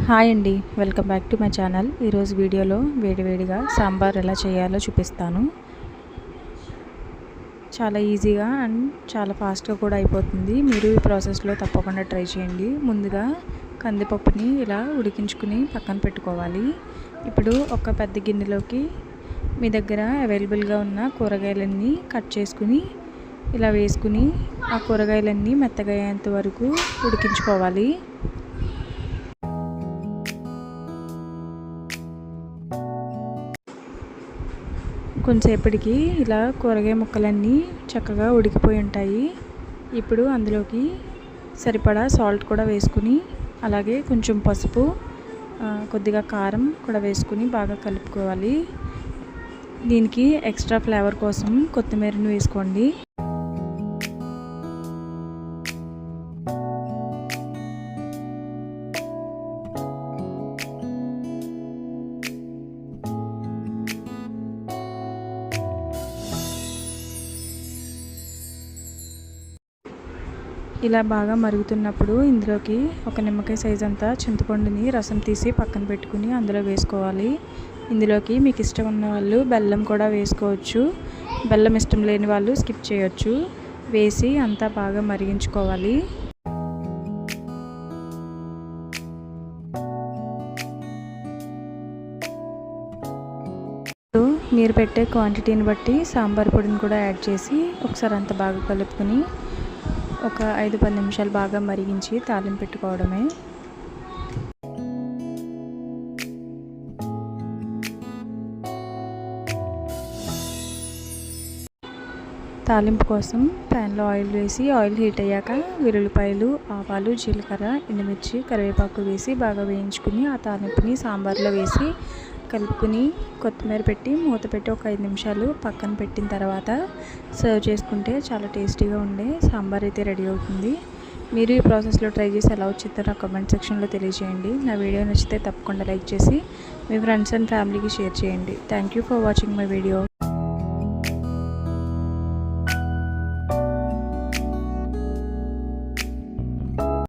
Hi అండి, welcome back to my channel. ఈరోజు వీడియోలో వేడివేడిగా సాంబార్ ఎలా చేయాలో చూపిస్తాను. చాలా ఈజీగా అండ్ చాలా ఫాస్ట్గా కూడా అయిపోతుంది. మీరు ఈ ప్రాసెస్లో తప్పకుండా ట్రై చేయండి. ముందుగా కందిపప్పుని ఇలా ఉడికించుకుని పక్కన పెట్టుకోవాలి. ఇప్పుడు ఒక పెద్ద గిన్నెలోకి మీ దగ్గర అవైలబుల్గా ఉన్న కూరగాయలన్నీ కట్ చేసుకుని ఇలా వేసుకుని ఆ కూరగాయలన్నీ మెత్తగా అయ్యేంత వరకు ఉడికించుకోవాలి. కొంతసేపటికి ఇలా కూరగాయ ముక్కలన్నీ చక్కగా ఉడికిపోయి ఉంటాయి. ఇప్పుడు అందులోకి సరిపడా సాల్ట్ కూడా వేసుకుని, అలాగే కొంచెం పసుపు, కొద్దిగా కారం కూడా వేసుకుని బాగా కలుపుకోవాలి. దీనికి ఎక్స్ట్రా ఫ్లేవర్ కోసం కొత్తిమీరను వేసుకోండి. ఇలా బాగా మరుగుతున్నప్పుడు ఇందులోకి ఒక నిమ్మకాయ సైజ్ అంతా చింతపండుని రసం తీసి పక్కన పెట్టుకుని అందులో వేసుకోవాలి. ఇందులోకి మీకు ఇష్టం ఉన్న వాళ్ళు బెల్లం కూడా వేసుకోవచ్చు. బెల్లం ఇష్టం లేని వాళ్ళు స్కిప్ చేయొచ్చు. వేసి అంతా బాగా మరిగించుకోవాలి. మీరు పెట్టే క్వాంటిటీని బట్టి సాంబార్ పొడిని కూడా యాడ్ చేసి ఒకసారి అంతా బాగా కలుపుకొని ఒక 5-10 నిమిషాలు బాగా మరిగించి తాలింపు పెట్టుకోవడమే. తాలింపు కోసం ప్యాన్లో ఆయిల్ వేసి ఆయిల్ హీట్ అయ్యాక వెల్లుల్లిపాయలు, ఆవాలు, జీలకర్ర, ఎండుమిర్చి, కరివేపాకు వేసి బాగా వేయించుకుని ఆ తాలింపుని సాంబార్లో వేసి కలుపుకుని కొత్తిమీర పెట్టి మూత పెట్టి ఒక 5 నిమిషాలు పక్కన పెట్టిన తర్వాత సర్వ్ చేసుకుంటే చాలా టేస్టీగా ఉండే సాంబార్ అయితే రెడీ అవుతుంది. మీరు ఈ ప్రాసెస్లో ట్రై చేసి ఎలా వచ్చిందో నా కామెంట్ సెక్షన్లో తెలియజేయండి. నా వీడియో నచ్చితే తప్పకుండా లైక్ చేసి మీ ఫ్రెండ్స్ అండ్ ఫ్యామిలీకి షేర్ చేయండి. Thank you for watching my video.